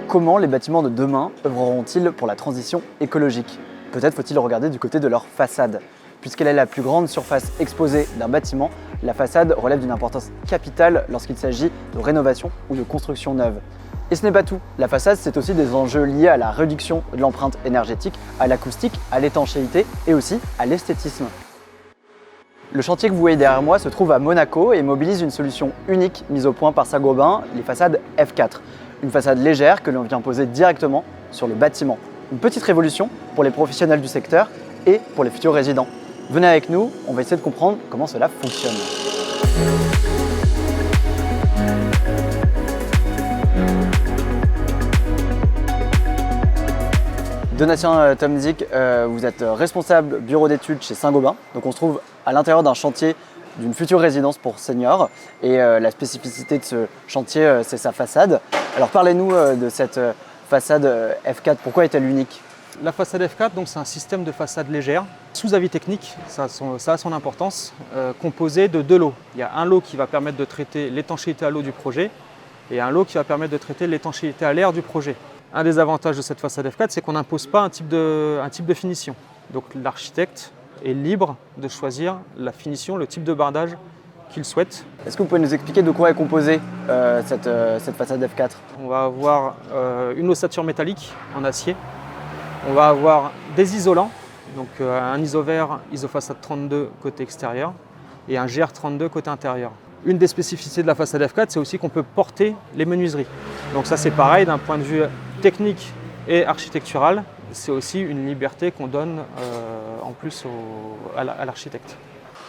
Comment les bâtiments de demain œuvreront-ils pour la transition écologique? Peut-être faut-il regarder du côté de leur façade. Puisqu'elle est la plus grande surface exposée d'un bâtiment, la façade relève d'une importance capitale lorsqu'il s'agit de rénovation ou de construction neuve. Et ce n'est pas tout. La façade, c'est aussi des enjeux liés à la réduction de l'empreinte énergétique, à l'acoustique, à l'étanchéité et aussi à l'esthétisme. Le chantier que vous voyez derrière moi se trouve à Monaco et mobilise une solution unique mise au point par Saint-Gobain, les façades F4. Une façade légère que l'on vient poser directement sur le bâtiment. Une petite révolution pour les professionnels du secteur et pour les futurs résidents. Venez avec nous, on va essayer de comprendre comment cela fonctionne. Donatien Tomzik, vous êtes responsable bureau d'études chez Saint-Gobain. Donc on se trouve à l'intérieur d'un chantier d'une future résidence pour seniors. Et la spécificité de ce chantier, c'est sa façade. Alors parlez-nous de cette façade F4, pourquoi est-elle unique? La façade F4, c'est un système de façade légère, sous avis technique, ça a son importance, composé de deux lots. Il y a un lot qui va permettre de traiter l'étanchéité à l'eau du projet et un lot qui va permettre de traiter l'étanchéité à l'air du projet. Un des avantages de cette façade F4, c'est qu'on n'impose pas un type de finition. Donc l'architecte est libre de choisir la finition, le type de bardage qu'il souhaite. Est-ce que vous pouvez nous expliquer de quoi est composée cette façade F4? On va avoir une ossature métallique en acier. On va avoir des isolants, donc un isovert isofaçade 32 côté extérieur et un GR32 côté intérieur. Une des spécificités de la façade F4, c'est aussi qu'on peut porter les menuiseries. Donc ça c'est pareil d'un point de vue technique et architectural, c'est aussi une liberté qu'on donne en plus à l'architecte.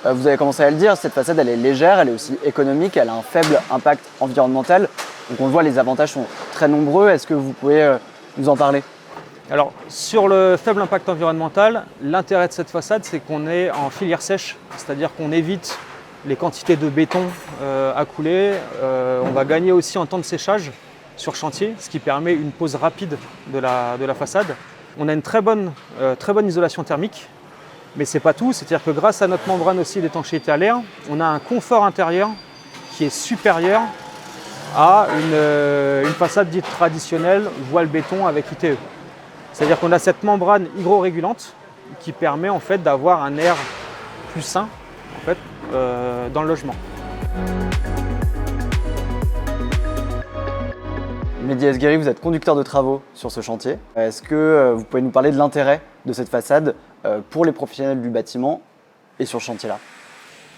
Vous avez commencé à le dire, cette façade elle est légère, elle est aussi économique, elle a un faible impact environnemental. Donc on le voit, les avantages sont très nombreux. Est-ce que vous pouvez nous en parler? Alors sur le faible impact environnemental, l'intérêt de cette façade c'est qu'on est en filière sèche, c'est-à-dire qu'on évite les quantités de béton à couler. On va gagner aussi en temps de séchage sur chantier, ce qui permet une pose rapide de la façade. On a une très bonne isolation thermique, mais ce n'est pas tout, c'est-à-dire que grâce à notre membrane aussi d'étanchéité à l'air, on a un confort intérieur qui est supérieur à une façade dite traditionnelle, voile béton avec ITE. C'est-à-dire qu'on a cette membrane hygrorégulante qui permet en fait d'avoir un air plus sain en fait, dans le logement. Mehdi Esgueri, vous êtes conducteur de travaux sur ce chantier. Est-ce que vous pouvez nous parler de l'intérêt de cette façade pour les professionnels du bâtiment et sur ce chantier-là?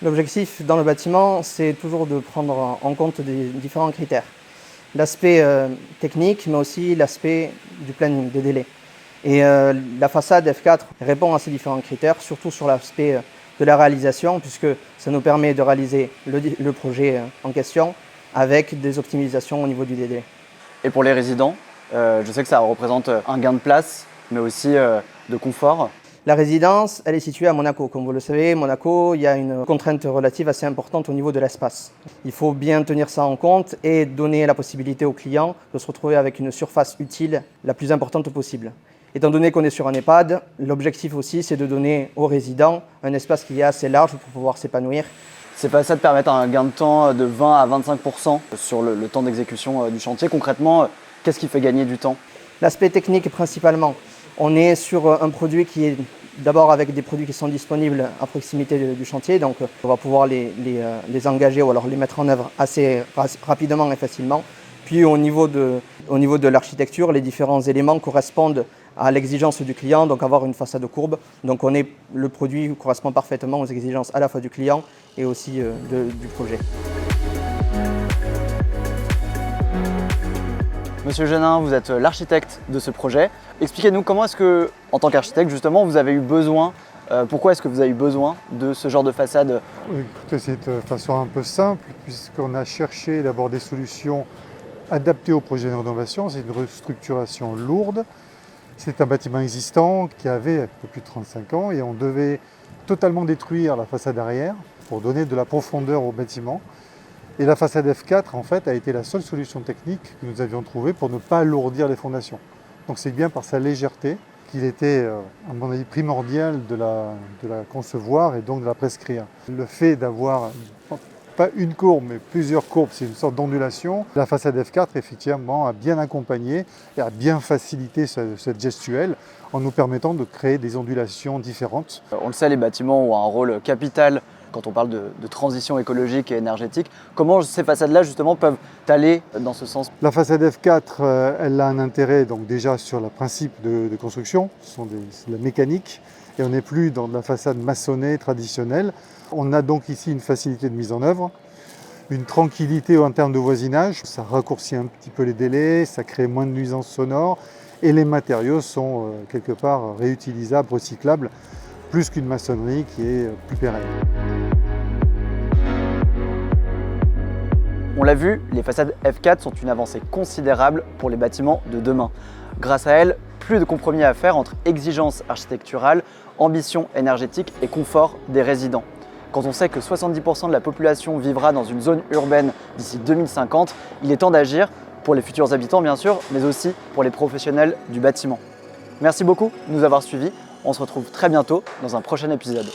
L'objectif dans le bâtiment, c'est toujours de prendre en compte des différents critères. L'aspect technique, mais aussi l'aspect du planning, des délais. Et la façade F4 répond à ces différents critères, surtout sur l'aspect de la réalisation, puisque ça nous permet de réaliser le projet en question avec des optimisations au niveau du délai. Et pour les résidents, je sais que ça représente un gain de place, mais aussi de confort. La résidence, elle est située à Monaco. Comme vous le savez, Monaco, il y a une contrainte relative assez importante au niveau de l'espace. Il faut bien tenir ça en compte et donner la possibilité aux clients de se retrouver avec une surface utile la plus importante possible. Étant donné qu'on est sur un EHPAD, l'objectif aussi, c'est de donner aux résidents un espace qui est assez large pour pouvoir s'épanouir. Ces façades permettent un gain de temps de 20 à 25% sur le temps d'exécution du chantier. Concrètement, qu'est-ce qui fait gagner du temps? L'aspect technique principalement. On est sur un produit qui est d'abord avec des produits qui sont disponibles à proximité du chantier, donc on va pouvoir les engager ou alors les mettre en œuvre assez rapidement et facilement. Puis au niveau de l'architecture, les différents éléments correspondent à l'exigence du client, donc avoir une façade courbe. Donc le produit correspond parfaitement aux exigences à la fois du client et aussi du projet. Monsieur Genin, vous êtes l'architecte de ce projet. Expliquez-nous comment est-ce que, en tant qu'architecte justement, vous avez eu besoin, pourquoi est-ce que vous avez eu besoin de ce genre de façade? Oui, écoutez, c'est de façon un peu simple, puisqu'on a cherché d'abord des solutions adaptées au projet de rénovation. C'est une restructuration lourde. C'est un bâtiment existant qui avait un peu plus de 35 ans et on devait totalement détruire la façade arrière pour donner de la profondeur au bâtiment. Et la façade F4, en fait, a été la seule solution technique que nous avions trouvée pour ne pas alourdir les fondations. Donc c'est bien par sa légèreté qu'il était, à mon avis, primordial de la concevoir et donc de la prescrire. Le fait d'avoir pas une courbe, mais plusieurs courbes, c'est une sorte d'ondulation. La façade F4, effectivement, a bien accompagné et a bien facilité cette gestuelle en nous permettant de créer des ondulations différentes. On le sait, les bâtiments ont un rôle capital quand on parle de transition écologique et énergétique. Comment ces façades-là, justement, peuvent aller dans ce sens? La façade F4, elle a un intérêt donc déjà sur le principe de construction, c'est de la mécanique, et on n'est plus dans de la façade maçonnée traditionnelle. On a donc ici une facilité de mise en œuvre, une tranquillité en termes de voisinage, ça raccourcit un petit peu les délais, ça crée moins de nuisances sonores, et les matériaux sont quelque part réutilisables, recyclables, plus qu'une maçonnerie qui est plus pérenne. On l'a vu, les façades F4 sont une avancée considérable pour les bâtiments de demain. Grâce à elles, plus de compromis à faire entre exigences architecturales, ambition énergétique et confort des résidents. Quand on sait que 70% de la population vivra dans une zone urbaine d'ici 2050, il est temps d'agir pour les futurs habitants bien sûr, mais aussi pour les professionnels du bâtiment. Merci beaucoup de nous avoir suivis. On se retrouve très bientôt dans un prochain épisode.